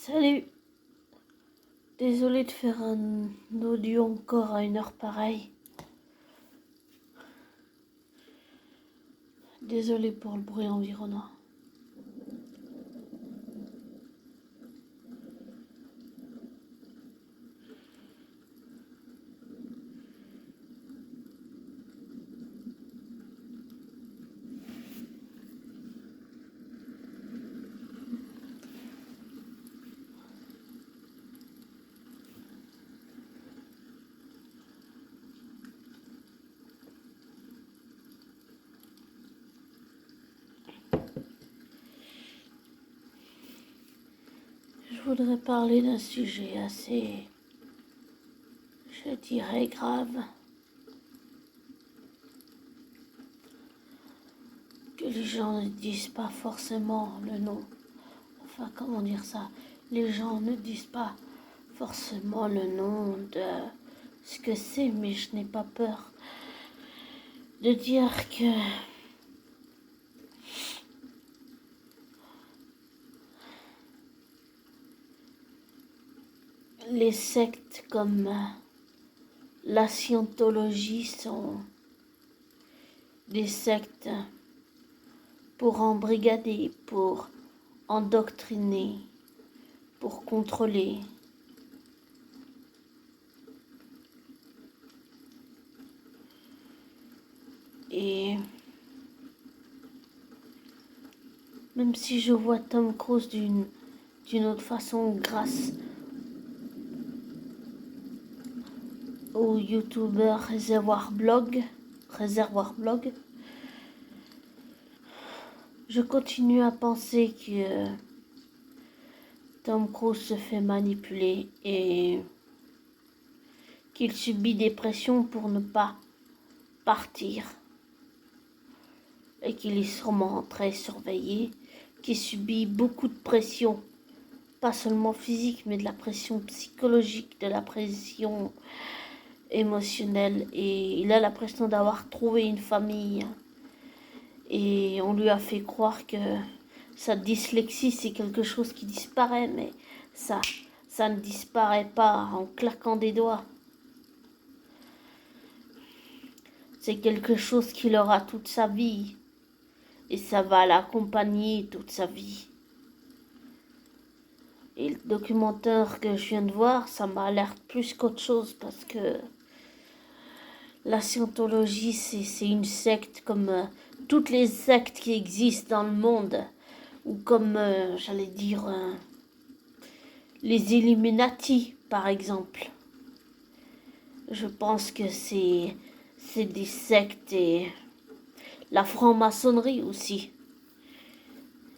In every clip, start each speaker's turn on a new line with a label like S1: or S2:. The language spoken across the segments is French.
S1: Salut, désolé de faire un audio encore à une heure pareille. Désolé pour le bruit environnant. Je voudrais parler d'un sujet assez, je dirais, grave, que les gens ne disent pas forcément le nom. Enfin, comment dire ça? Les gens ne disent pas forcément le nom de ce que c'est, mais je n'ai pas peur de dire que les sectes comme la scientologie sont des sectes pour embrigader, pour endoctriner, pour contrôler. Et même si je vois Tom Cruise d'une autre façon grâce au youtubeur Réservoir Blog, je continue à penser que Tom Cruise se fait manipuler et qu'il subit des pressions pour ne pas partir et qu'il est sûrement très surveillé, qu'il subit beaucoup de pression, pas seulement physique, mais de la pression psychologique, de la pression émotionnelle, et il a l'impression d'avoir trouvé une famille. Et on lui a fait croire que sa dyslexie, c'est quelque chose qui disparaît, mais ça ne disparaît pas en claquant des doigts. C'est quelque chose qu'il aura toute sa vie, et ça va l'accompagner toute sa vie. Et le documentaire que je viens de voir, ça m'alerte plus qu'autre chose, parce que la scientologie, c'est une secte comme toutes les sectes qui existent dans le monde, ou comme, j'allais dire, les Illuminati, par exemple. Je pense que c'est des sectes, et la franc-maçonnerie aussi.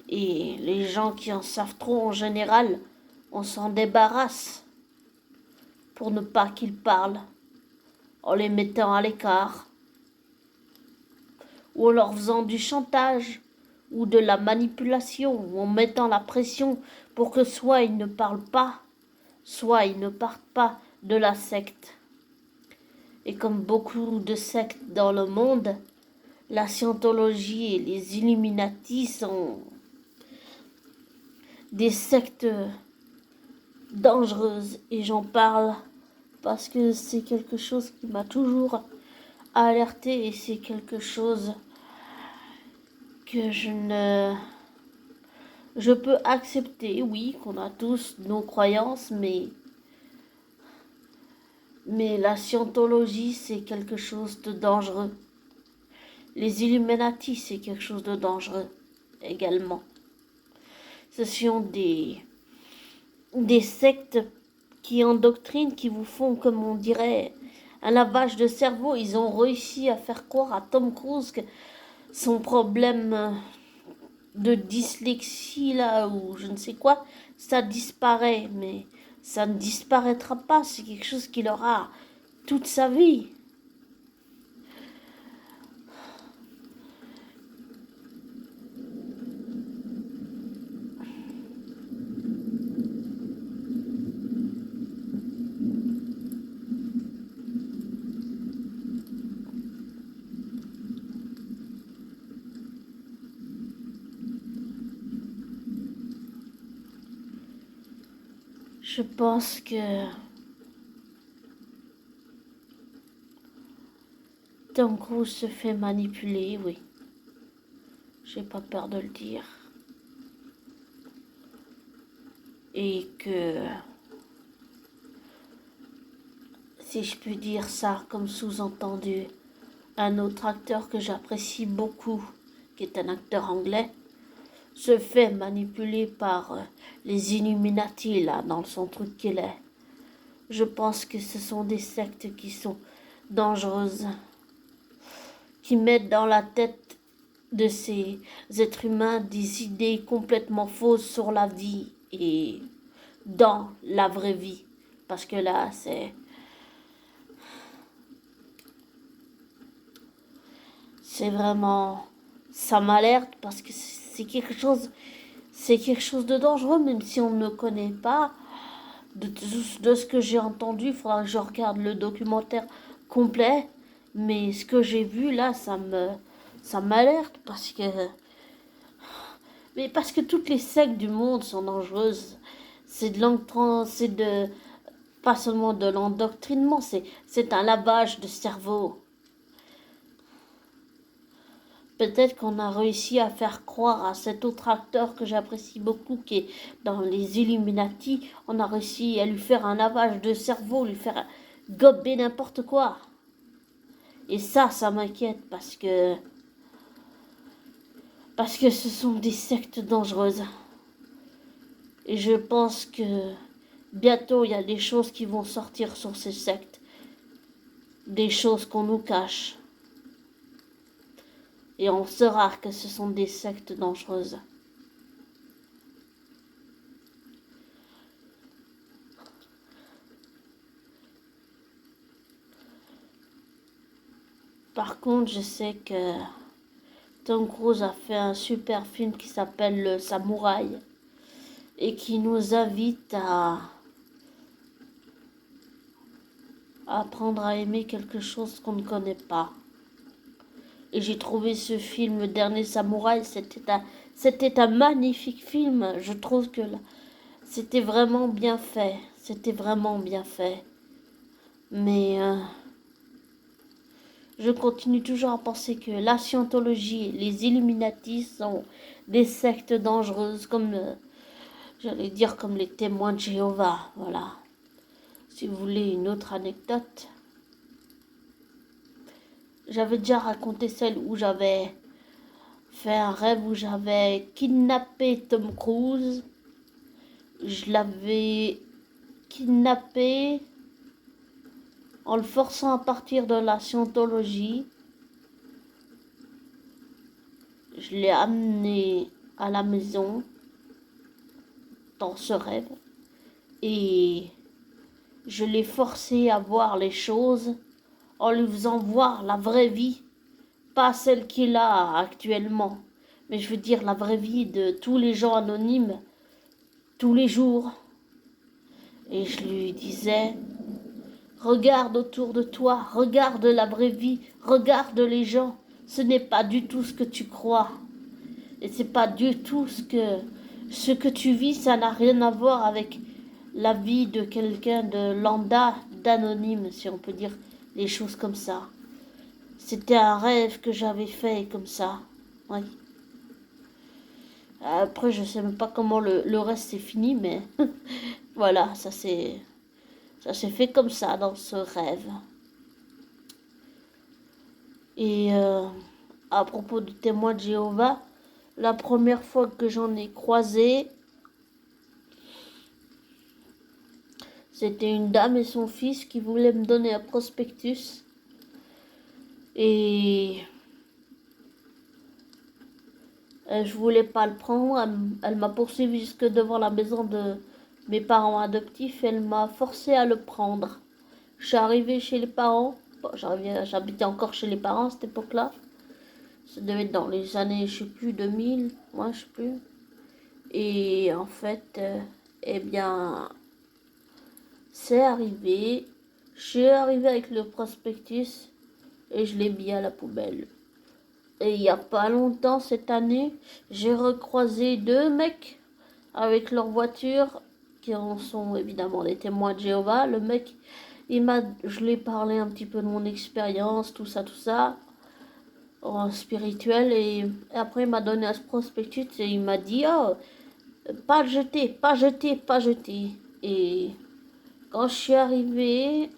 S1: Et les gens qui en savent trop, en général, on s'en débarrasse pour ne pas qu'ils parlent, en les mettant à l'écart, ou en leur faisant du chantage, ou de la manipulation, ou en mettant la pression pour que soit ils ne parlent pas, soit ils ne partent pas de la secte. Et comme beaucoup de sectes dans le monde, la scientologie et les Illuminati sont des sectes dangereuses, et j'en parle parce que c'est quelque chose qui m'a toujours alerté, et c'est quelque chose que je peux accepter, oui, qu'on a tous nos croyances, mais la scientologie, c'est quelque chose de dangereux. Les Illuminati, c'est quelque chose de dangereux également. Ce sont des sectes qui endoctrinent, qui vous font, comme on dirait, un lavage de cerveau. Ils ont réussi à faire croire à Tom Cruise que son problème de dyslexie, là, ou je ne sais quoi, ça disparaît. Mais ça ne disparaîtra pas. C'est quelque chose qu'il aura toute sa vie. Je pense que Tom Cruise se fait manipuler, oui. J'ai pas peur de le dire. Et que, si je puis dire ça comme sous-entendu, un autre acteur que j'apprécie beaucoup, qui est un acteur anglais, se fait manipuler par les Illuminati, là, dans son truc qu'il est. Je pense que ce sont des sectes qui sont dangereuses, qui mettent dans la tête de ces êtres humains des idées complètement fausses sur la vie et dans la vraie vie. Parce que là, c'est vraiment, ça m'alerte parce que c'est quelque chose de dangereux, même si on ne connaît pas. De ce que j'ai entendu, il faudra que je regarde le documentaire complet. Mais ce que j'ai vu là, ça m'alerte parce que toutes les sectes du monde sont dangereuses. C'est pas seulement de l'endoctrinement, c'est un lavage de cerveau. Peut-être qu'on a réussi à faire croire à cet autre acteur que j'apprécie beaucoup, qui est dans les Illuminati, on a réussi à lui faire un lavage de cerveau, lui faire gober n'importe quoi. Et ça m'inquiète parce que ce sont des sectes dangereuses. Et je pense que bientôt il y a des choses qui vont sortir sur ces sectes, des choses qu'on nous cache. Et on saura que ce sont des sectes dangereuses. Par contre, je sais que Tom Cruise a fait un super film qui s'appelle Le Samouraï et qui nous invite à apprendre à aimer quelque chose qu'on ne connaît pas. Et j'ai trouvé ce film, Le Dernier Samouraï, c'était un magnifique film. Je trouve que c'était vraiment bien fait. C'était vraiment bien fait. Mais je continue toujours à penser que la scientologie, les Illuminati sont des sectes dangereuses, comme j'allais dire comme les témoins de Jéhovah. Voilà. Si vous voulez une autre anecdote, j'avais déjà raconté celle où j'avais fait un rêve où j'avais kidnappé Tom Cruise. Je l'avais kidnappé en le forçant à partir de la scientologie. Je l'ai amené à la maison dans ce rêve et je l'ai forcé à voir les choses en lui faisant voir la vraie vie, pas celle qu'il a actuellement, mais je veux dire la vraie vie de tous les gens anonymes, tous les jours. Et je lui disais, regarde autour de toi, regarde la vraie vie, regarde les gens, ce n'est pas du tout ce que tu crois. Et c'est pas du tout ce que tu vis, ça n'a rien à voir avec la vie de quelqu'un de lambda, d'anonyme, si on peut dire les choses comme ça. C'était un rêve que j'avais fait comme ça. Oui. Après, je sais même pas comment le reste s'est fini, mais voilà, ça s'est fait comme ça dans ce rêve. Et à propos du témoin de Jéhovah, la première fois que j'en ai croisé, c'était une dame et son fils qui voulaient me donner un prospectus. Et je voulais pas le prendre. Elle m'a poursuivi jusque devant la maison de mes parents adoptifs. Elle m'a forcé à le prendre. Je suis arrivée chez les parents. Bon, j'habitais encore chez les parents à cette époque-là. Ça devait être dans les années, je sais plus, 2000. Moi, je sais plus. Et en fait, eh bien, c'est arrivé. Je suis arrivée avec le prospectus et je l'ai mis à la poubelle. Et il n'y a pas longtemps, cette année, j'ai recroisé deux mecs avec leur voiture qui en sont évidemment des témoins de Jéhovah. Le mec, je lui ai parlé un petit peu de mon expérience, tout ça, en spirituel, et après il m'a donné un prospectus et il m'a dit, oh, pas jeter, pas jeter, pas jeter. Et quand je suis arrivée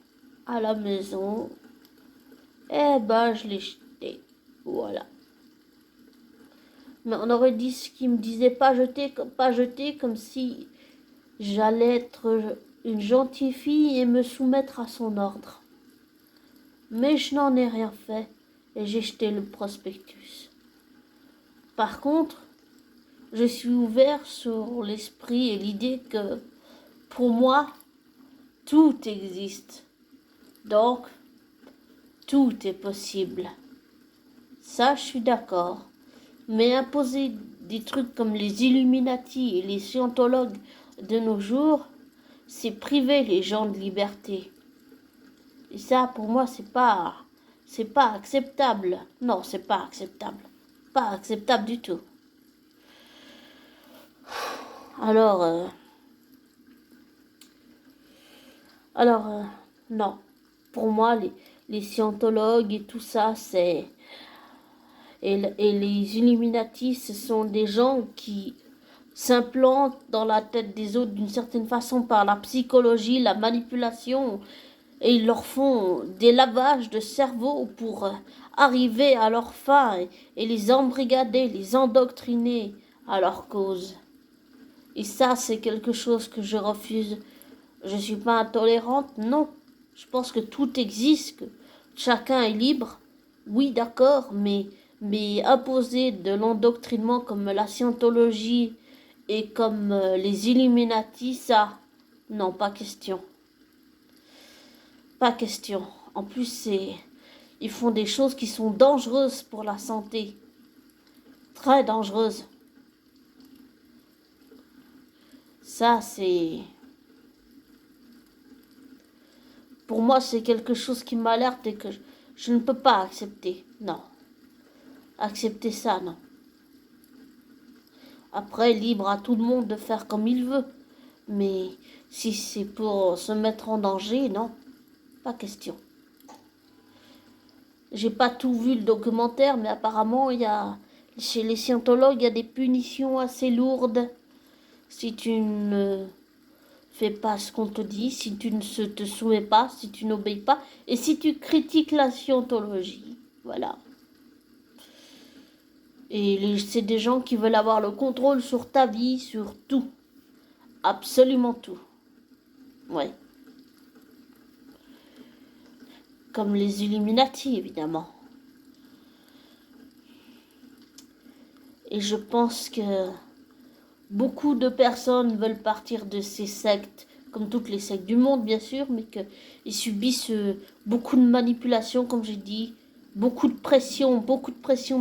S1: à la maison, eh ben, je l'ai jeté. Voilà. Mais on aurait dit ce qu'il me disait, pas jeter, comme si j'allais être une gentille fille et me soumettre à son ordre. Mais je n'en ai rien fait et j'ai jeté le prospectus. Par contre, je suis ouvert sur l'esprit et l'idée que, pour moi, tout existe. Donc, tout est possible. Ça, je suis d'accord. Mais imposer des trucs comme les Illuminati et les scientologues de nos jours, c'est priver les gens de liberté. Et ça, pour moi, c'est pas acceptable. Non, c'est pas acceptable. Pas acceptable du tout. Alors, non. Pour moi, les scientologues et tout ça, et les Illuminati, ce sont des gens qui s'implantent dans la tête des autres d'une certaine façon par la psychologie, la manipulation, et ils leur font des lavages de cerveau pour arriver à leur fin et les embrigader, les endoctriner à leur cause. Et ça, c'est quelque chose que je refuse. Je ne suis pas intolérante, non. Je pense que tout existe, que chacun est libre. Oui, d'accord, mais imposer de l'endoctrinement comme la scientologie et comme les Illuminati, ça, non, pas question. Pas question. En plus, ils font des choses qui sont dangereuses pour la santé. Très dangereuses. Ça, c'est... Pour moi, c'est quelque chose qui m'alerte et que je ne peux pas accepter. Non. Accepter ça, non. Après, libre à tout le monde de faire comme il veut. Mais si c'est pour se mettre en danger, non. Pas question. J'ai pas tout vu le documentaire, mais apparemment, chez les scientologues, il y a des punitions assez lourdes si tu ne fais pas ce qu'on te dit, si tu ne te soumets pas, si tu n'obéis pas, et si tu critiques la scientologie. Voilà. Et c'est des gens qui veulent avoir le contrôle sur ta vie, sur tout. Absolument tout. Ouais. Comme les Illuminati, évidemment. Et je pense que beaucoup de personnes veulent partir de ces sectes, comme toutes les sectes du monde, bien sûr, mais qu'ils subissent beaucoup de manipulations, comme j'ai dit, beaucoup de pression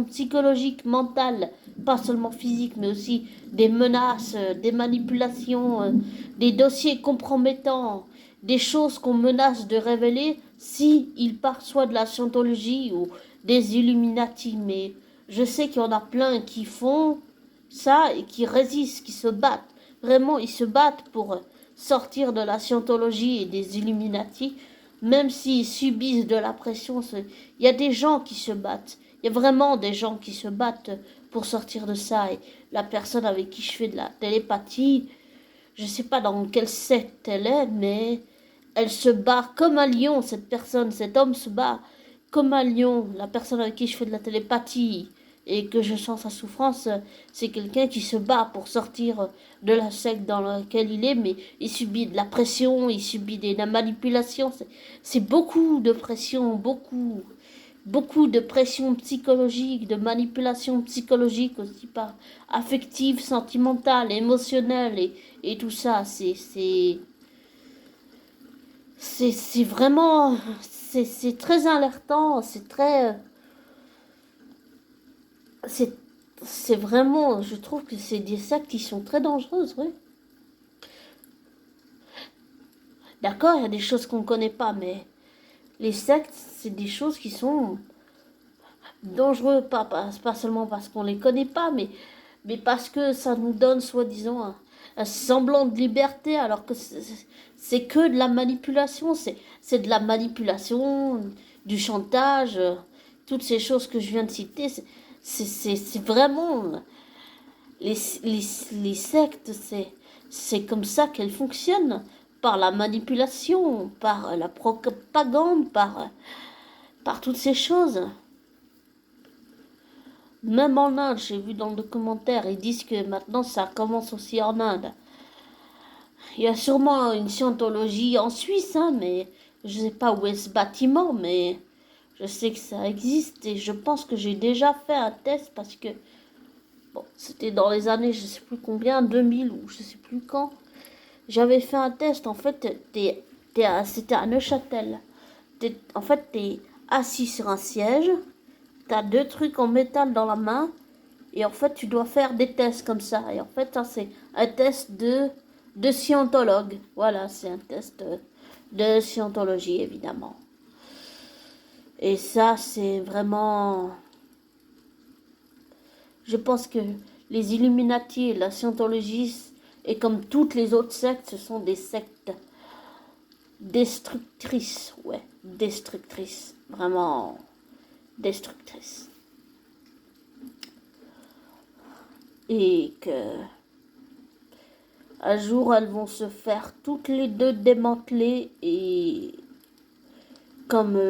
S1: psychologique, mentale, pas seulement physique, mais aussi des menaces, des manipulations, des dossiers compromettants, des choses qu'on menace de révéler si ils partent soit de la scientologie ou des Illuminati. Mais je sais qu'il y en a plein qui font ça et qui résistent, qui se battent. Vraiment, ils se battent pour sortir de la scientologie et des Illuminati, même s'ils subissent de la pression. Il y a des gens qui se battent. Il y a vraiment des gens qui se battent pour sortir de ça. Et la personne avec qui je fais de la télépathie, je ne sais pas dans quelle secte elle est, mais elle se bat comme un lion, cette personne, cet homme se bat comme un lion. La personne avec qui je fais de la télépathie et que je sens sa souffrance, c'est quelqu'un qui se bat pour sortir de la secte dans laquelle il est, mais il subit de la pression, il subit de la manipulation. C'est beaucoup de pression, beaucoup de pression psychologique, de manipulation psychologique aussi, par affective, sentimentale, émotionnelle et tout ça. C'est vraiment, c'est très alertant, c'est vraiment, je trouve que c'est des sectes qui sont très dangereuses, oui. D'accord, il y a des choses qu'on ne connaît pas, mais les sectes, c'est des choses qui sont dangereuses, pas seulement parce qu'on ne les connaît pas, mais parce que ça nous donne, soi-disant, un semblant de liberté, alors que c'est que de la manipulation, c'est de la manipulation, du chantage, toutes ces choses que je viens de citer, c'est vraiment les, les, les sectes, c'est comme ça qu'elles fonctionnent, par la manipulation, par la propagande, par toutes ces choses. Même en Inde, j'ai vu dans le documentaire, ils disent que maintenant ça commence aussi en Inde. Il y a sûrement une scientologie en Suisse, hein, mais je ne sais pas où est ce bâtiment, mais je sais que ça existe et je pense que j'ai déjà fait un test parce que bon, c'était dans les années, je ne sais plus combien, 2000 ou je ne sais plus quand. J'avais fait un test, en fait, c'était à Neuchâtel. En fait, tu es assis sur un siège, tu as deux trucs en métal dans la main et en fait, tu dois faire des tests comme ça. Et en fait, ça, c'est un test de scientologue. Voilà, c'est un test de scientologie, évidemment. Et ça, c'est vraiment... Je pense que les Illuminati et la scientologie, et comme toutes les autres sectes, ce sont des sectes destructrices. Ouais, destructrices. Vraiment destructrices. Et que... un jour, elles vont se faire toutes les deux démanteler et comme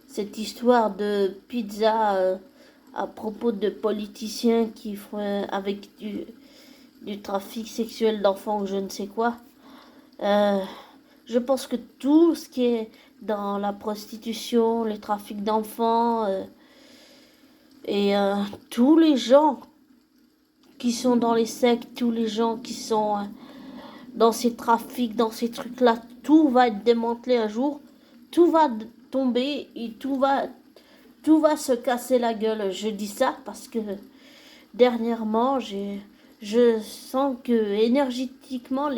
S1: cette histoire de pizza à propos de politiciens qui font avec du trafic sexuel d'enfants ou je ne sais quoi. Je pense que tout ce qui est dans la prostitution, les trafics d'enfants et tous les gens qui sont dans les sectes, tous les gens qui sont dans ces trafics, dans ces trucs-là, tout va être démantelé un jour, tout va tomber et tout va se casser la gueule. Je dis ça parce que dernièrement, je sens que énergétiquement,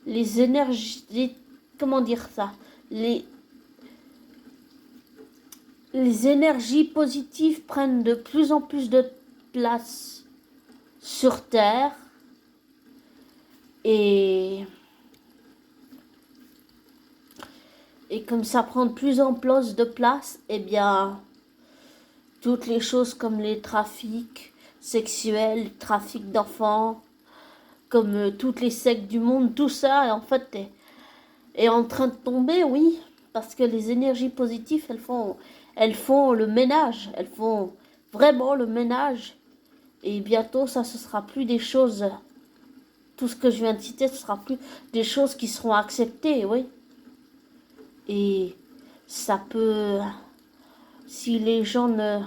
S1: les énergies, comment dire ça, les énergies positives prennent de plus en plus de place sur Terre et comme ça prend de plus en plus de place, eh bien, toutes les choses comme les trafics sexuels, les trafics d'enfants, comme toutes les sectes du monde, tout ça, en fait, est en train de tomber, oui, parce que les énergies positives, elles font le ménage, elles font vraiment le ménage. Et bientôt, ça, ce sera plus des choses, tout ce que je viens de citer, ce sera plus des choses qui seront acceptées, oui. Et ça peut, si les gens ne,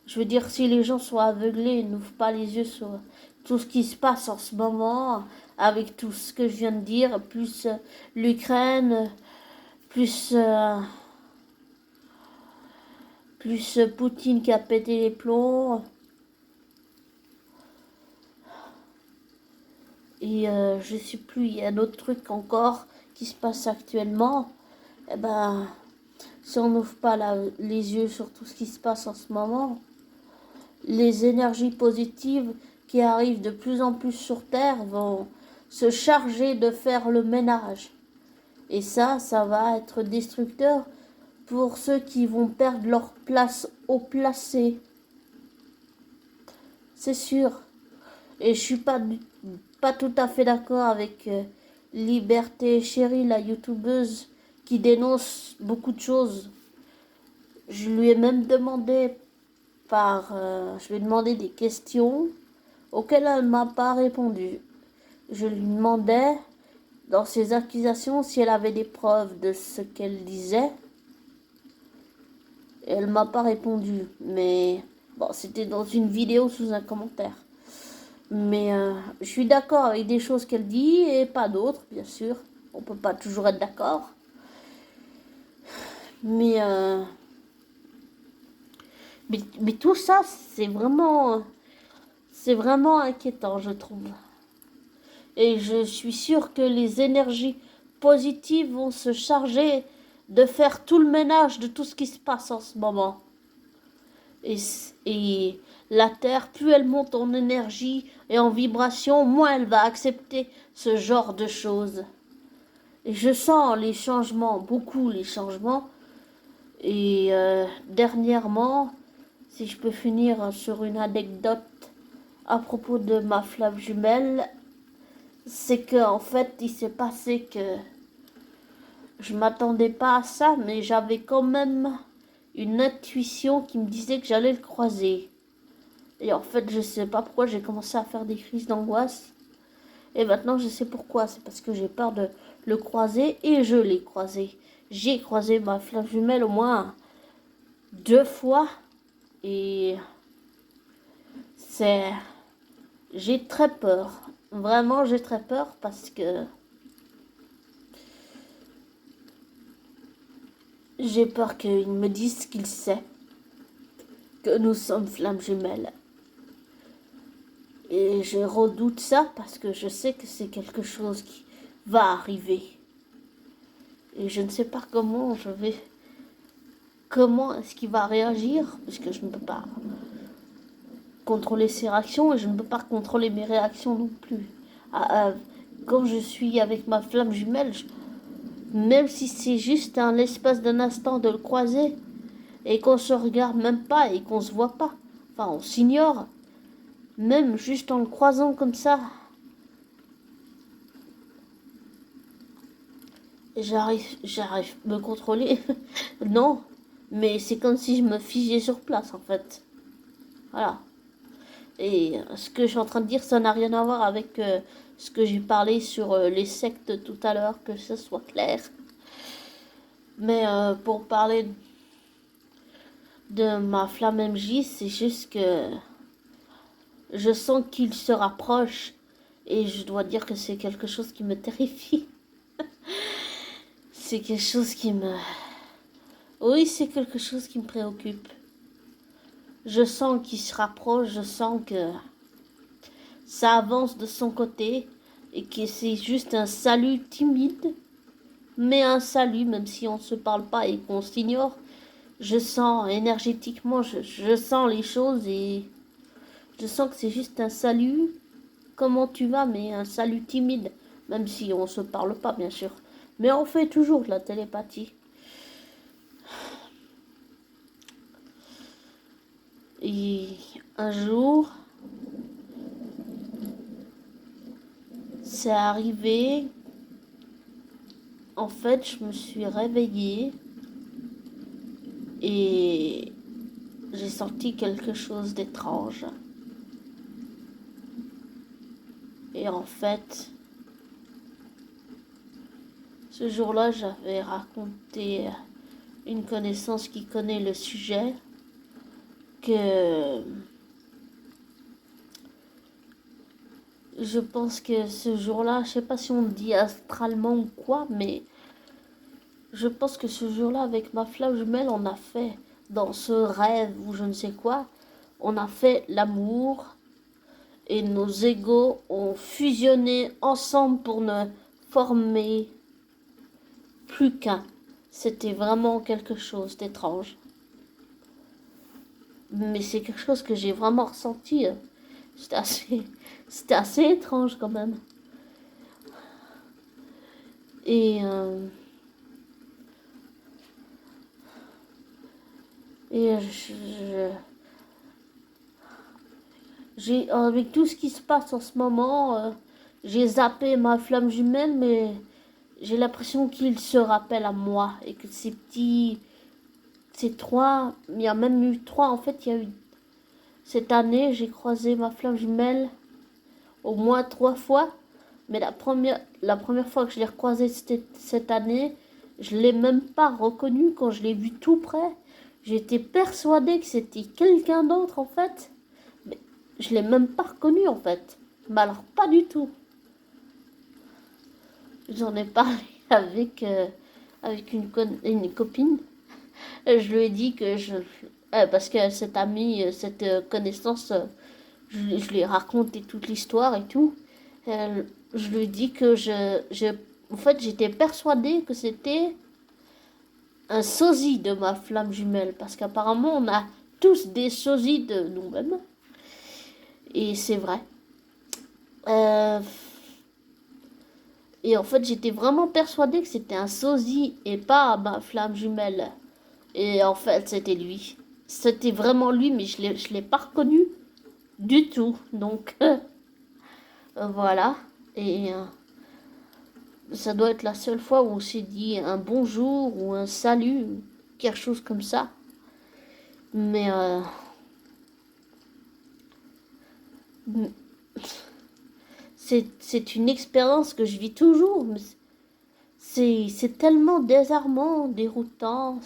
S1: je veux dire, si les gens sont aveuglés, n'ouvrent pas les yeux sur tout ce qui se passe en ce moment, avec tout ce que je viens de dire, plus l'Ukraine, plus Poutine qui a pété les plombs, et je sais plus, il y a un autre truc encore qui se passe actuellement. Eh ben, si on n'ouvre pas les yeux sur tout ce qui se passe en ce moment, les énergies positives qui arrivent de plus en plus sur Terre vont se charger de faire le ménage. Et ça va être destructeur pour ceux qui vont perdre leur place au placé. C'est sûr. Et je suis pas tout à fait d'accord avec Liberté Chérie, la youtubeuse, qui dénonce beaucoup de choses. Je lui ai même demandé je lui ai demandé des questions auxquelles elle ne m'a pas répondu. Je lui demandais, dans ses accusations, si elle avait des preuves de ce qu'elle disait. Et elle ne m'a pas répondu. Mais bon, c'était dans une vidéo sous un commentaire. Mais je suis d'accord avec des choses qu'elle dit et pas d'autres, bien sûr. On ne peut pas toujours être d'accord. Mais tout ça, c'est vraiment inquiétant, je trouve. Et je suis sûre que les énergies positives vont se charger de faire tout le ménage de tout ce qui se passe en ce moment. Et la Terre, plus elle monte en énergie et en vibration, moins elle va accepter ce genre de choses. Et je sens les changements, beaucoup les changements. Et dernièrement, si je peux finir sur une anecdote à propos de ma flamme jumelle, c'est que en fait, il s'est passé que je m'attendais pas à ça, mais j'avais quand même une intuition qui me disait que j'allais le croiser. Et en fait, je sais pas pourquoi j'ai commencé à faire des crises d'angoisse. Et maintenant, je sais pourquoi. C'est parce que j'ai peur de le croiser et je l'ai croisé. J'ai croisé ma flamme jumelle au moins 2 fois. Et c'est... J'ai très peur. Vraiment, j'ai très peur parce que j'ai peur qu'il me dise qu'il sait que nous sommes flammes jumelles. Et je redoute ça parce que je sais que c'est quelque chose qui va arriver. Et je ne sais pas comment comment est-ce qu'il va réagir, puisque je ne peux pas contrôler ses réactions et je ne peux pas contrôler mes réactions non plus. Quand je suis avec ma flamme jumelle, même si c'est juste un l'espace d'un instant de le croiser et qu'on se regarde même pas et qu'on se voit pas, enfin on s'ignore, même juste en le croisant comme ça, j'arrive me contrôler. Non, mais c'est comme si je me figeais sur place en fait. Voilà. Et ce que je suis en train de dire, ça n'a rien à voir avec ce que j'ai parlé sur les sectes tout à l'heure, que ce soit clair. Mais pour parler de ma flamme MJ, c'est juste que je sens qu'il se rapproche et je dois dire que c'est quelque chose qui me terrifie. C'est quelque chose qui me... Oui, c'est quelque chose qui me préoccupe. Je sens qu'il se rapproche, je sens que ça avance de son côté et que c'est juste un salut timide, mais un salut, même si on ne se parle pas et qu'on s'ignore. Je sens énergétiquement, je sens les choses et je sens que c'est juste un salut. Comment tu vas? Mais un salut timide, même si on ne se parle pas, bien sûr. Mais on fait toujours de la télépathie. Et un jour, c'est arrivé. En fait, je me suis réveillée et j'ai senti quelque chose d'étrange. Et en fait, ce jour-là, j'avais raconté à une connaissance qui connaît le sujet que je pense que ce jour-là, je sais pas si on dit astralement ou quoi, mais je pense que ce jour-là, avec ma flamme jumelle, on a fait, dans ce rêve ou je ne sais quoi, on a fait l'amour et nos égos ont fusionné ensemble pour ne former plus qu'un. C'était vraiment quelque chose d'étrange. Mais c'est quelque chose que j'ai vraiment ressenti. C'était assez étrange quand même. Et et j'ai avec tout ce qui se passe en ce moment, j'ai zappé ma flamme jumelle, mais j'ai l'impression qu'il se rappelle à moi et que ces petits, ces trois, il y a même eu trois en fait, il y a eu cette année, j'ai croisé ma flamme jumelle au moins 3 fois. Mais la première fois que je l'ai recroisée cette année, je ne l'ai même pas reconnue quand je l'ai vue tout près. J'étais persuadée que c'était quelqu'un d'autre en fait. Mais je ne l'ai même pas reconnue en fait. Mais alors pas du tout. J'en ai parlé avec une copine. Je lui ai dit que parce que cette amie, cette connaissance, je lui ai raconté toute l'histoire et tout. Je lui ai dit que en fait, j'étais persuadée que c'était un sosie de ma flamme jumelle. Parce qu'apparemment, on a tous des sosies de nous-mêmes. Et c'est vrai. Euh, et en fait, j'étais vraiment persuadée que c'était un sosie et pas ma flamme jumelle. Et en fait, c'était lui. C'était vraiment lui, mais je l'ai pas reconnu du tout. Donc, voilà. Et ça doit être la seule fois où on s'est dit un bonjour ou un salut, quelque chose comme ça. Mais c'est une expérience que je vis toujours. C'est tellement désarmant, déroutant.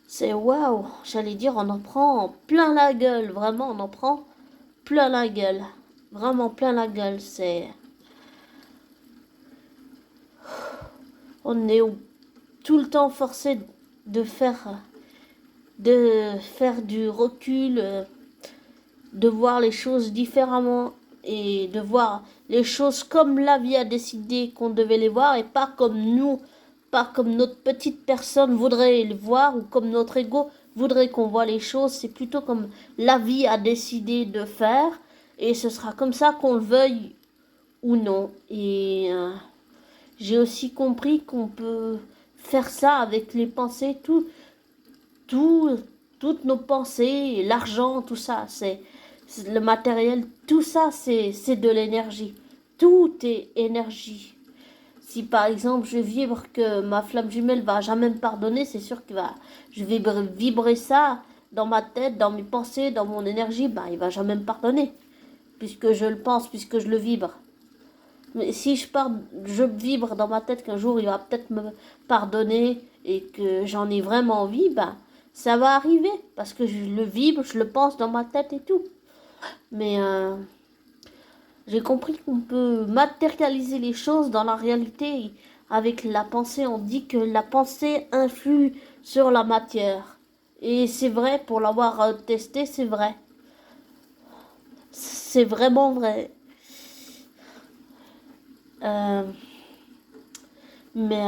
S1: C'est waouh. J'allais dire, on en prend plein la gueule. Vraiment, on en prend plein la gueule. Vraiment plein la gueule. On est tout le temps forcé de faire du recul, de voir les choses différemment et de voir les choses comme la vie a décidé qu'on devait les voir et pas comme nous, pas comme notre petite personne voudrait les voir ou comme notre ego voudrait qu'on voit les choses. C'est plutôt comme la vie a décidé de faire et ce sera comme ça qu'on le veuille ou non. Et j'ai aussi compris qu'on peut faire ça avec les pensées, tout, toutes nos pensées, l'argent, tout ça, c'est le matériel, tout ça, c'est de l'énergie. Tout est énergie. Si par exemple je vibre que ma flamme jumelle va jamais me pardonner, c'est sûr que je vais vibrer ça dans ma tête, dans mes pensées, dans mon énergie, bah il va jamais me pardonner, puisque je le pense, puisque je le vibre. Mais si je vibre dans ma tête qu'un jour il va peut-être me pardonner et que j'en ai vraiment envie, ben ça va arriver parce que je le vibre, je le pense dans ma tête et tout. Mais j'ai compris qu'on peut matérialiser les choses dans la réalité avec la pensée. On dit que la pensée influe sur la matière. Et c'est vrai, pour l'avoir testé, c'est vrai. C'est vraiment vrai. Euh, Mais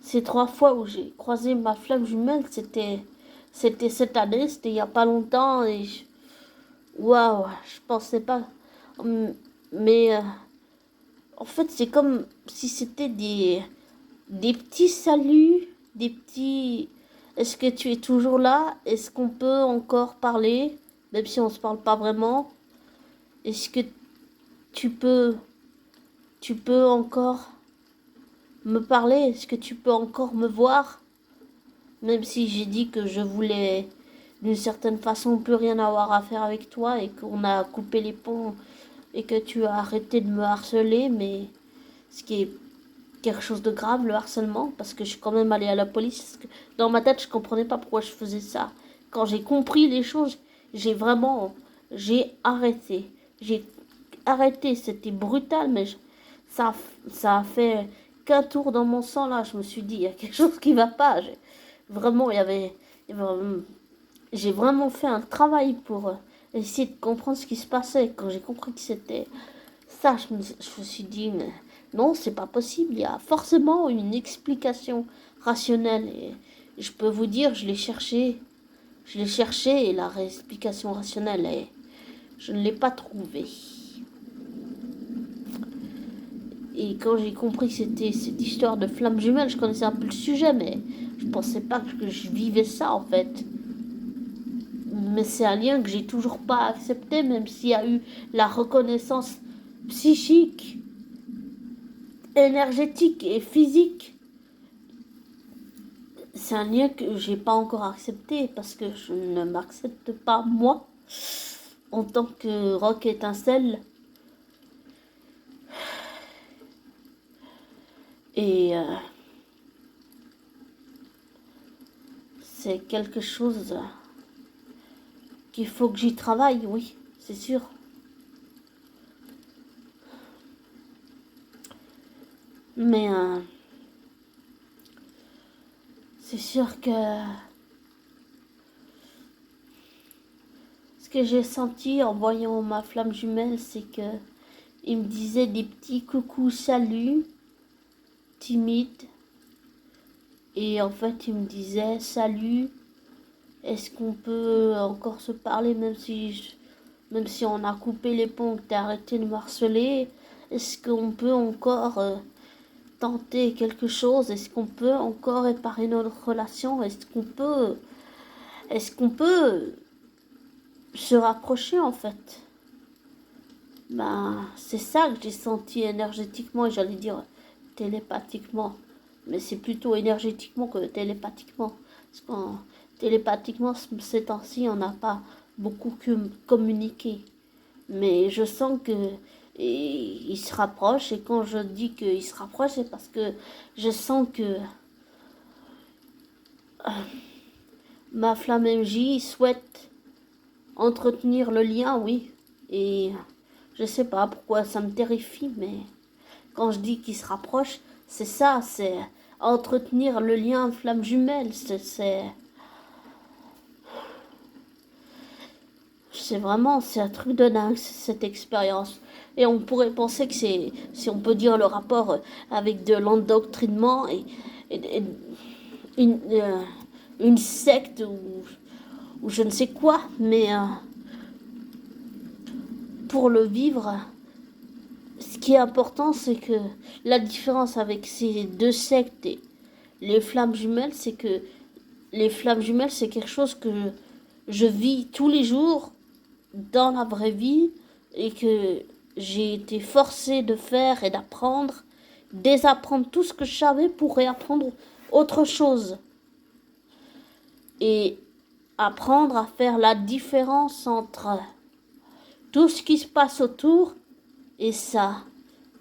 S1: ces 3 fois où j'ai croisé ma flamme jumelle, c'était cette année, c'était il y a pas longtemps et waouh, je pensais pas. Hum, Mais en fait, c'est comme si c'était des petits saluts, des petits. Est-ce que tu es toujours là? Est-ce qu'on peut encore parler, même si on se parle pas vraiment? Est-ce que tu peux, tu peux encore me parler? Est-ce que tu peux encore me voir? Même si j'ai dit que je voulais d'une certaine façon plus rien avoir à faire avec toi et qu'on a coupé les ponts et que tu as arrêté de me harceler, mais ce qui est quelque chose de grave, le harcèlement, parce que je suis quand même allée à la police. Parce que dans ma tête, je comprenais pas pourquoi je faisais ça. Quand j'ai compris les choses, j'ai arrêté. J'ai arrêté, c'était brutal, mais ça, ça a fait qu'un tour dans mon sang là. Je me suis dit, il y a quelque chose qui va pas. Vraiment, j'ai vraiment fait un travail pour essayer de comprendre ce qui se passait. Quand j'ai compris que c'était ça, je me suis dit, mais non, c'est pas possible. Il y a forcément une explication rationnelle. Et je peux vous dire, je l'ai cherché et la explication rationnelle, je ne l'ai pas trouvée. Et quand j'ai compris que c'était cette histoire de flamme jumelle, je connaissais un peu le sujet, mais je pensais pas que je vivais ça en fait. Mais c'est un lien que j'ai toujours pas accepté, même s'il y a eu la reconnaissance psychique, énergétique et physique. C'est un lien que j'ai pas encore accepté parce que je ne m'accepte pas moi en tant que rock étincelle. Et c'est quelque chose qu'il faut que j'y travaille, oui, c'est sûr. Mais c'est sûr que ce que j'ai senti en voyant ma flamme jumelle, c'est que il me disait des petits coucou, salut, timides. Et en fait, il me disait salut, Est-ce qu'on peut encore se parler même si on a coupé les ponts, que t'as arrêté de me harceler? Est-ce qu'on peut encore tenter quelque chose? Est-ce qu'on peut encore réparer notre relation? Est-ce qu'on peut se rapprocher en fait? Ben, c'est ça que j'ai senti énergétiquement, et j'allais dire télépathiquement. Mais c'est plutôt énergétiquement que télépathiquement. Parce qu'en télépathiquement, ces temps-ci, on n'a pas beaucoup communiqué. Mais je sens que il se rapproche, et quand je dis qu'il se rapproche, c'est parce que je sens que ma flamme MJ souhaite entretenir le lien, oui. Et je sais pas pourquoi ça me terrifie, mais quand je dis qu'il se rapproche, c'est ça, c'est entretenir le lien flamme jumelle. C'est un truc de dingue, cette expérience. Et on pourrait penser que c'est, si on peut dire, le rapport avec de l'endoctrinement et une, euh, une secte ou je ne sais quoi, mais pour le vivre, ce qui est important, c'est que la différence avec ces deux sectes et les flammes jumelles, c'est que les flammes jumelles, c'est quelque chose que je vis tous les jours dans la vraie vie et que j'ai été forcée de faire et d'apprendre, désapprendre tout ce que je savais pour réapprendre autre chose. Et apprendre à faire la différence entre tout ce qui se passe autour et ça,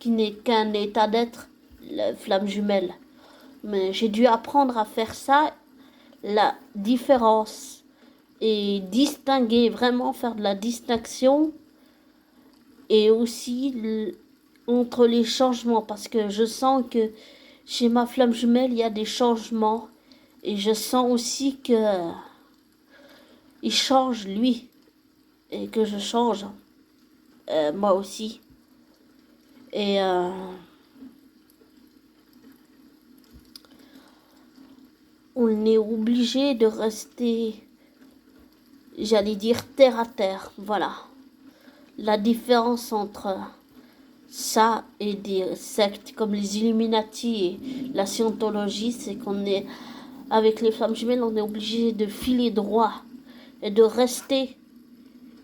S1: qui n'est qu'un état d'être, la flamme jumelle. Mais j'ai dû apprendre à faire ça, la différence, et distinguer, vraiment faire de la distinction, et aussi entre les changements, parce que je sens que chez ma flamme jumelle, il y a des changements, et je sens aussi que il change lui, et que je change moi aussi. Et on est obligé de rester, j'allais dire, terre à terre. Voilà. La différence entre ça et des sectes comme les Illuminati et la scientologie, c'est qu'on est, avec les flammes jumelles, on est obligé de filer droit et de rester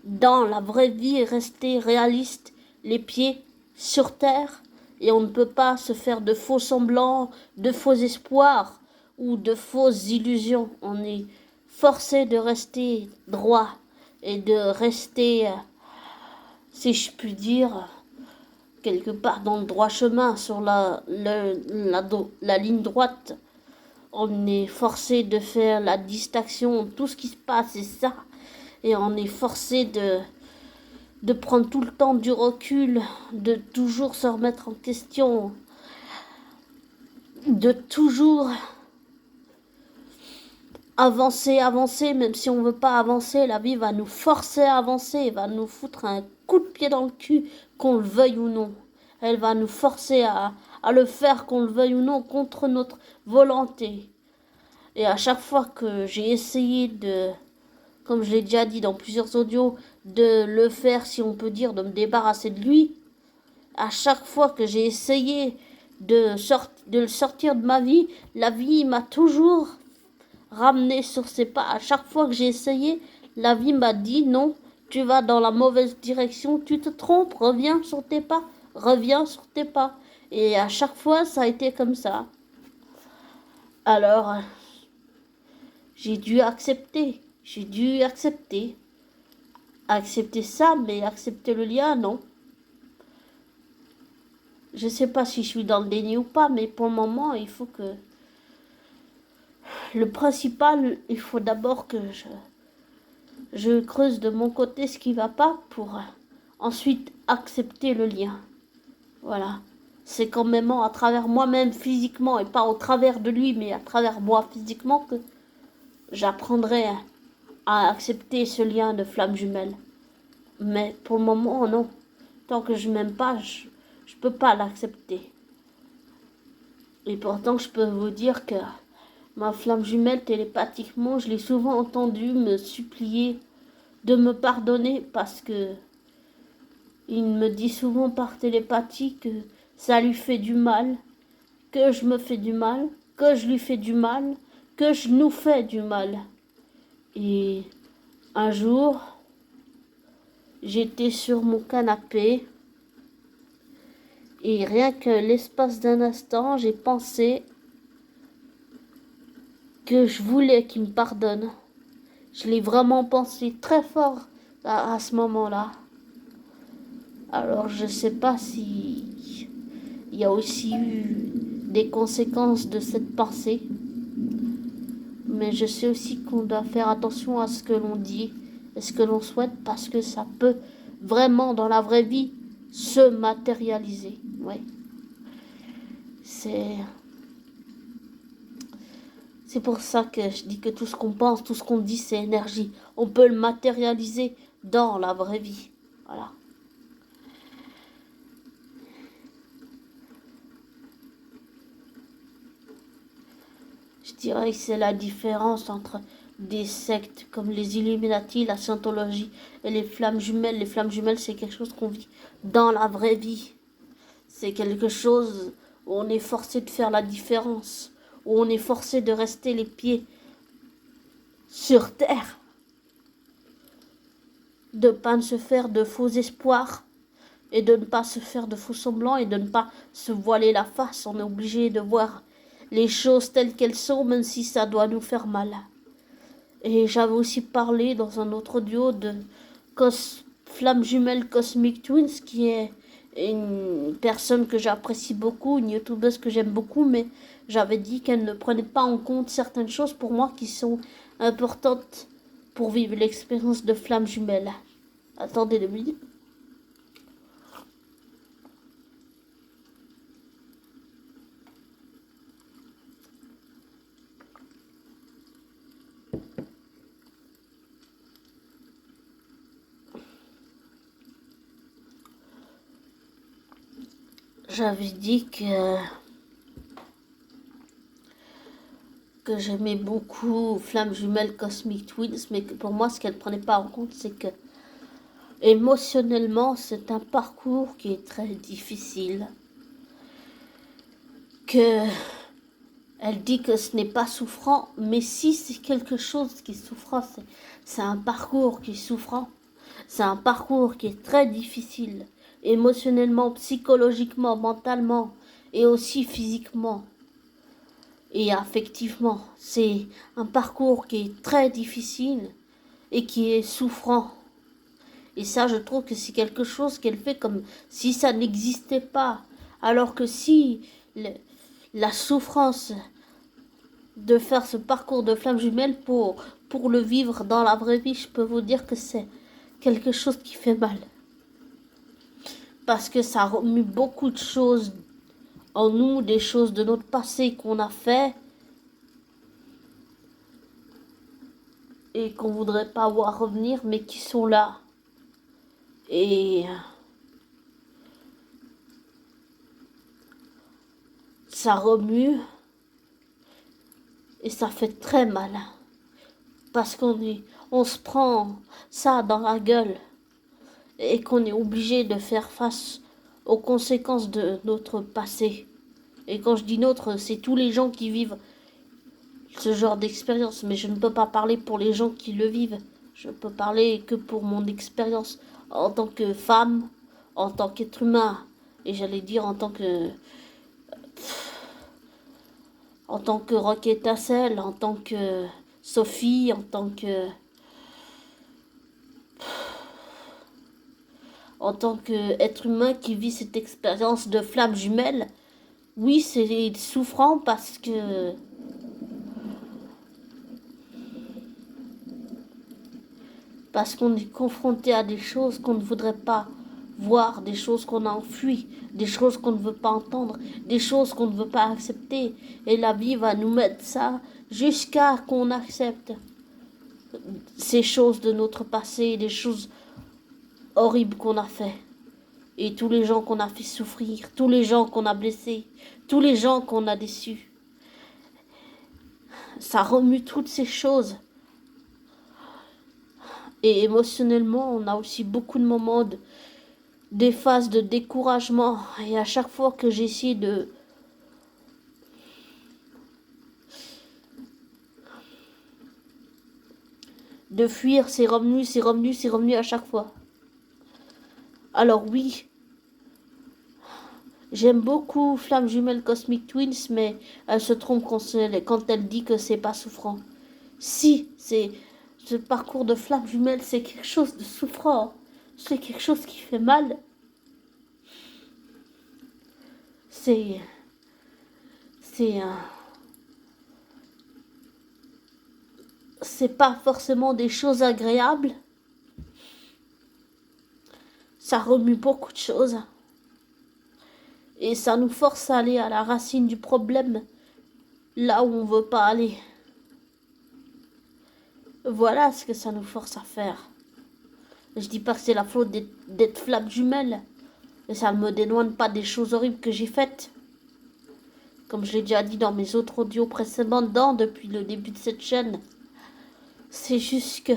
S1: dans la vraie vie et rester réaliste, les pieds sur terre. Et on ne peut pas se faire de faux semblants, de faux espoirs ou de fausses illusions. On est forcé de rester droit et de rester, si je puis dire, quelque part dans le droit chemin, sur la ligne droite. On est forcé de faire la distinction, tout ce qui se passe, c'est ça. Et on est forcé de prendre tout le temps du recul, de toujours se remettre en question, de toujours avancer, avancer, même si on ne veut pas avancer, la vie va nous forcer à avancer, va nous foutre un coup de pied dans le cul, qu'on le veuille ou non. Elle va nous forcer à le faire, qu'on le veuille ou non, contre notre volonté. Et à chaque fois que j'ai essayé de, comme je l'ai déjà dit dans plusieurs audios, de le faire, si on peut dire, de me débarrasser de lui, à chaque fois que j'ai essayé de le sortir de ma vie, la vie m'a toujours ramené sur ses pas. À chaque fois que j'ai essayé, la vie m'a dit non, tu vas dans la mauvaise direction, tu te trompes, reviens sur tes pas, reviens sur tes pas. Et à chaque fois, ça a été comme ça. Alors, j'ai dû accepter. Accepter ça, mais accepter le lien, non. Je sais pas si je suis dans le déni ou pas, mais pour le moment, il faut que... Le principal, il faut d'abord que je creuse de mon côté ce qui va pas pour ensuite accepter le lien. Voilà. C'est quand même à travers moi-même physiquement, et pas au travers de lui, mais à travers moi physiquement, que j'apprendrai à accepter ce lien de flamme jumelle. Mais pour le moment, non. Tant que je m'aime pas, je peux pas l'accepter. Et pourtant, je peux vous dire que Ma flamme jumelle, télépathiquement, je l'ai souvent entendu me supplier de me pardonner parce que il me dit souvent par télépathie que ça lui fait du mal, que je me fais du mal, que je lui fais du mal, que je nous fais du mal. Et un jour, j'étais sur mon canapé et rien que l'espace d'un instant, j'ai pensé que je voulais qu'il me pardonne. Je l'ai vraiment pensé très fort à ce moment-là. Alors je ne sais pas si il y a aussi eu des conséquences de cette pensée, mais je sais aussi qu'on doit faire attention à ce que l'on dit et ce que l'on souhaite parce que ça peut vraiment dans la vraie vie se matérialiser. Ouais. C'est pour ça que je dis que tout ce qu'on pense, tout ce qu'on dit, c'est énergie. On peut le matérialiser dans la vraie vie. Voilà. Je dirais que c'est la différence entre des sectes comme les Illuminati, la Scientologie et les flammes jumelles. Les flammes jumelles, c'est quelque chose qu'on vit dans la vraie vie. C'est quelque chose où on est forcé de faire la différence, où on est forcé de rester les pieds sur terre, de ne pas se faire de faux espoirs et de ne pas se faire de faux semblants et de ne pas se voiler la face. On est obligé de voir les choses telles qu'elles sont, même si ça doit nous faire mal. Et j'avais aussi parlé dans un autre audio de Flamme Jumelle Cosmic Twins, qui est une personne que j'apprécie beaucoup, une youtubeuse que j'aime beaucoup, mais j'avais dit qu'elle ne prenait pas en compte certaines choses pour moi qui sont importantes pour vivre l'expérience de Flamme Jumelle. Attendez 2 minutes. J'avais dit que j'aimais beaucoup Flamme Jumelle Cosmic Twins, mais que pour moi, ce qu'elle prenait pas en compte, c'est que émotionnellement, c'est un parcours qui est très difficile. Que elle dit que ce n'est pas souffrant, mais si c'est quelque chose qui est souffrant, c'est un parcours qui est souffrant. C'est un parcours qui est très difficile, émotionnellement, psychologiquement, mentalement et aussi physiquement et affectivement. C'est un parcours qui est très difficile et qui est souffrant. Et ça, je trouve que c'est quelque chose qu'elle fait comme si ça n'existait pas. Alors que si la souffrance de faire ce parcours de flamme jumelle pour le vivre dans la vraie vie, je peux vous dire que c'est quelque chose qui fait mal. Parce que ça remue beaucoup de choses en nous, des choses de notre passé qu'on a fait et qu'on voudrait pas voir revenir, mais qui sont là. Et ça remue et ça fait très mal. Parce on se prend ça dans la gueule et qu'on est obligé de faire face aux conséquences de notre passé. Et quand je dis notre, c'est tous les gens qui vivent ce genre d'expérience, mais je ne peux pas parler pour les gens qui le vivent. Je peux parler que pour mon expérience en tant que femme, en tant qu'être humain, et j'allais dire en tant que Rocket Tassel, en tant que Sophie, en tant qu'être humain qui vit cette expérience de flamme jumelle. Oui, c'est souffrant parce qu'on est confronté à des choses qu'on ne voudrait pas voir, des choses qu'on a enfuies, des choses qu'on ne veut pas entendre, des choses qu'on ne veut pas accepter. Et la vie va nous mettre ça jusqu'à qu'on accepte ces choses de notre passé, des choses horribles qu'on a fait. Et tous les gens qu'on a fait souffrir, tous les gens qu'on a blessés, tous les gens qu'on a déçus. Ça remue toutes ces choses. Et émotionnellement, on a aussi beaucoup de moments, des phases de découragement. Et à chaque fois que j'essaie de fuir, c'est revenu, c'est revenu, c'est revenu à chaque fois. Alors oui, j'aime beaucoup Flamme Jumelle Cosmic Twins, mais elle se trompe quand elle dit que c'est pas souffrant. Si, c'est ce parcours de Flamme Jumelle, c'est quelque chose de souffrant. C'est quelque chose qui fait mal. C'est c'est c'est pas forcément des choses agréables. Ça remue beaucoup de choses. Et ça nous force à aller à la racine du problème, là où on veut pas aller. Voilà ce que ça nous force à faire. Je dis pas que c'est la faute d'être flamme jumelle. Et ça ne me dédouane pas des choses horribles que j'ai faites. Comme je l'ai déjà dit dans mes autres audios précédents depuis le début de cette chaîne. C'est juste que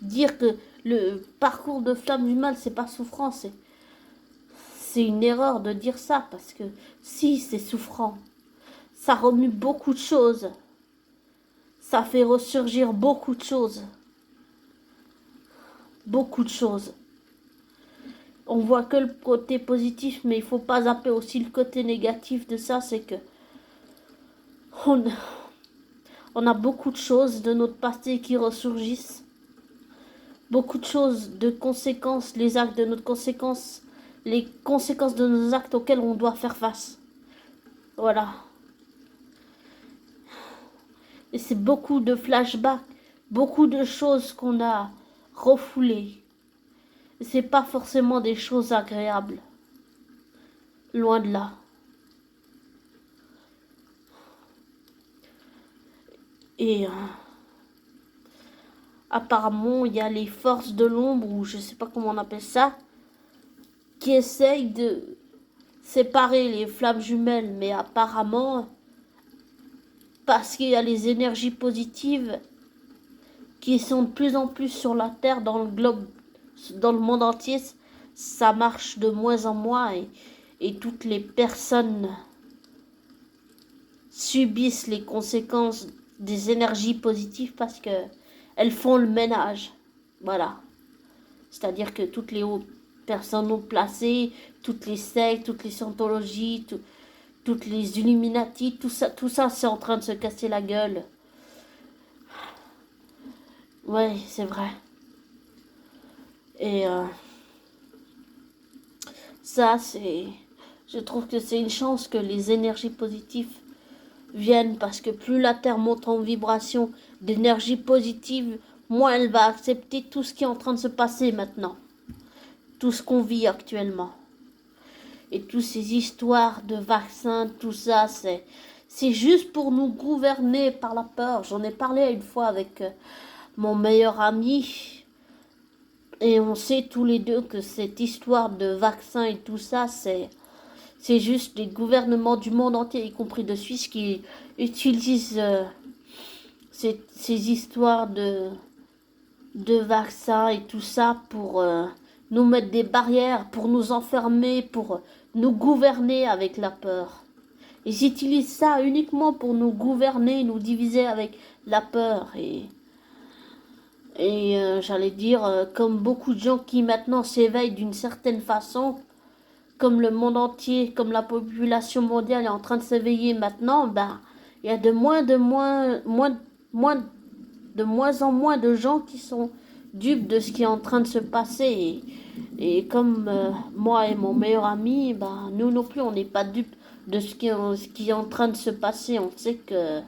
S1: dire que le parcours de flamme du mal, c'est pas souffrant, c'est une erreur de dire ça, parce que si, c'est souffrant. Ça remue beaucoup de choses. Ça fait ressurgir beaucoup de choses. Beaucoup de choses. On voit que le côté positif, mais il faut pas zapper aussi le côté négatif de ça, c'est que on, on a beaucoup de choses de notre passé qui ressurgissent. Beaucoup de choses, de conséquences, les actes de notre conséquence, les conséquences de nos actes auxquels on doit faire face. Voilà. Et c'est beaucoup de flashbacks, beaucoup de choses qu'on a refoulées. Et c'est pas forcément des choses agréables. Loin de là. Et apparemment, il y a les forces de l'ombre, ou je sais pas comment on appelle ça, qui essayent de séparer les flammes jumelles. Mais apparemment, parce qu'il y a les énergies positives qui sont de plus en plus sur la Terre, dans le globe, dans le monde entier, ça marche de moins en moins et toutes les personnes subissent les conséquences des énergies positives parce que elles font le ménage. Voilà. C'est-à-dire que toutes les personnes haut placées, toutes les sectes, toutes les scientologies, toutes les Illuminati, tout ça c'est en train de se casser la gueule. Ouais, c'est vrai. Et ça, je trouve que c'est une chance que les énergies positives viennent, parce que plus la Terre monte en vibration d'énergie positive, moins elle va accepter tout ce qui est en train de se passer maintenant. Tout ce qu'on vit actuellement. Et toutes ces histoires de vaccins, tout ça, c'est juste pour nous gouverner par la peur. J'en ai parlé une fois avec mon meilleur ami. Et on sait tous les deux que cette histoire de vaccins et tout ça, c'est juste les gouvernements du monde entier, y compris de Suisse, qui utilisent ces histoires de vaccins et tout ça pour nous mettre des barrières, pour nous enfermer, pour nous gouverner avec la peur. Ils utilisent ça uniquement pour nous gouverner, nous diviser avec la peur. Et j'allais dire, comme beaucoup de gens qui maintenant s'éveillent d'une certaine façon, comme le monde entier, comme la population mondiale est en train de s'éveiller maintenant, ben, il y a de moins en moins de gens qui sont dupes de ce qui est en train de se passer. Et comme moi et mon meilleur ami, ben, nous non plus, on n'est pas dupes de ce qui est en train de se passer. On sait que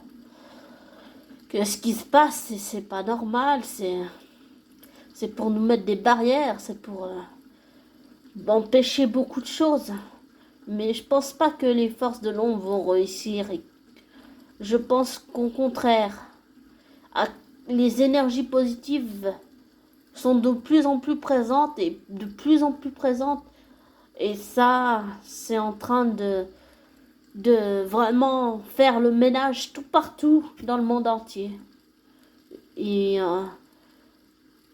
S1: ce qui se passe, c'est pas normal. C'est pour nous mettre des barrières, c'est pour empêcher beaucoup de choses. Mais je pense pas que les forces de l'ombre vont réussir. Et je pense qu'au contraire, les énergies positives sont de plus en plus présentes et de plus en plus présentes. Et ça, c'est en train de vraiment faire le ménage tout partout dans le monde entier. Et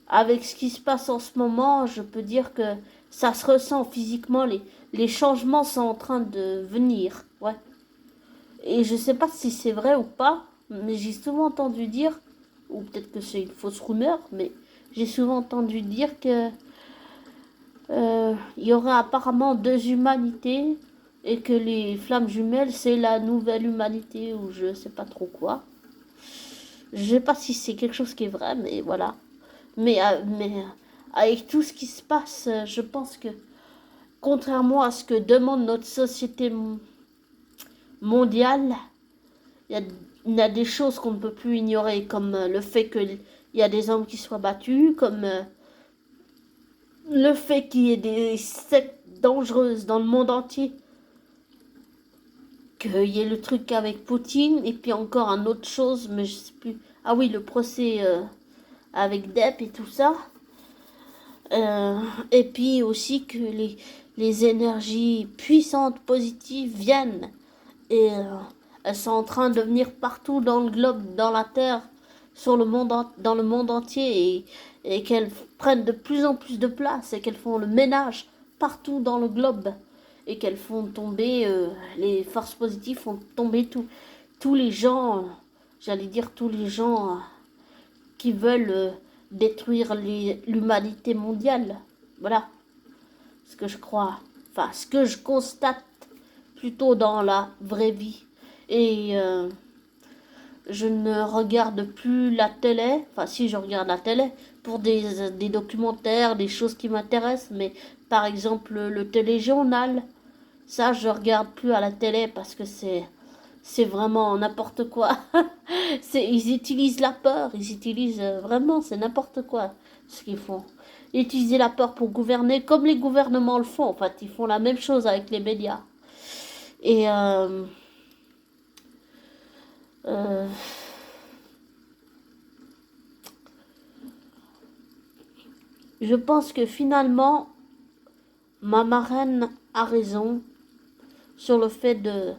S1: avec ce qui se passe en ce moment, je peux dire que ça se ressent physiquement, les changements sont en train de venir. Ouais. Et je sais pas si c'est vrai ou pas, mais j'ai souvent entendu dire, ou peut-être que c'est une fausse rumeur, mais j'ai souvent entendu dire que il y aura apparemment deux humanités et que les flammes jumelles c'est la nouvelle humanité ou je sais pas trop quoi. Je sais pas si c'est quelque chose qui est vrai, mais voilà. Mais avec tout ce qui se passe, je pense que contrairement à ce que demande notre société mondiale, il y a, il y a des choses qu'on ne peut plus ignorer, comme le fait qu'il y a des hommes qui soient battus, comme le fait qu'il y ait des sectes dangereuses dans le monde entier, qu'il y ait le truc avec Poutine, et puis encore une autre chose, mais je sais plus. Ah oui, le procès avec Depp et tout ça. Et puis aussi que les énergies puissantes, positives viennent. Et elles sont en train de venir partout dans le globe, dans la Terre, sur le monde, dans le monde entier. Et qu'elles prennent de plus en plus de place. Et qu'elles font le ménage partout dans le globe. Et qu'elles font tomber, les forces positives font tomber tous les gens, j'allais dire tous les gens qui veulent détruire l'humanité mondiale. Voilà ce que je crois, enfin ce que je constate plutôt dans la vraie vie. Et je ne regarde plus la télé, enfin si je regarde la télé pour des documentaires, des choses qui m'intéressent, mais par exemple le téléjournal, ça je regarde plus à la télé parce que c'est vraiment n'importe quoi. Ils utilisent la peur, ils utilisent vraiment, c'est n'importe quoi ce qu'ils font. Utiliser la peur pour gouverner comme les gouvernements le font. En fait, ils font la même chose avec les médias. Et euh, je pense que finalement, ma marraine a raison sur le fait de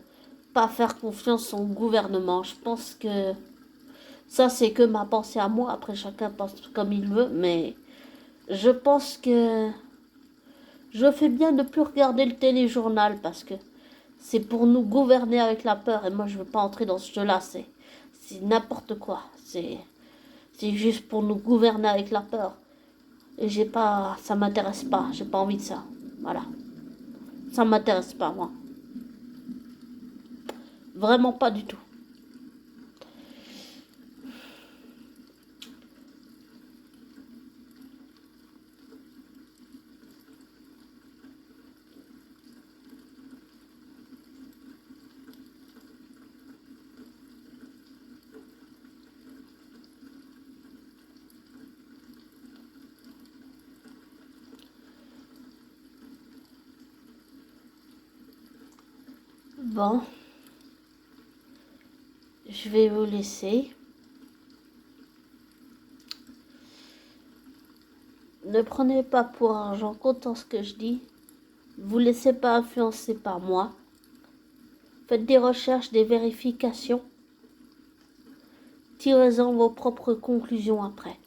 S1: pas faire confiance au gouvernement. Je pense que ça, c'est que ma pensée à moi. Après, chacun pense comme il veut. Mais je pense que je fais bien de plus regarder le téléjournal parce que c'est pour nous gouverner avec la peur. Et moi, je veux pas entrer dans ce jeu-là. C'est n'importe quoi. C'est juste pour nous gouverner avec la peur. Et j'ai pas, ça m'intéresse pas. J'ai pas envie de ça. Voilà. Ça m'intéresse pas, moi. Vraiment pas du tout. Bon, je vais vous laisser. Ne prenez pas pour argent comptant ce que je dis. Vous laissez pas influencer par moi. Faites des recherches, des vérifications. Tirez-en vos propres conclusions après.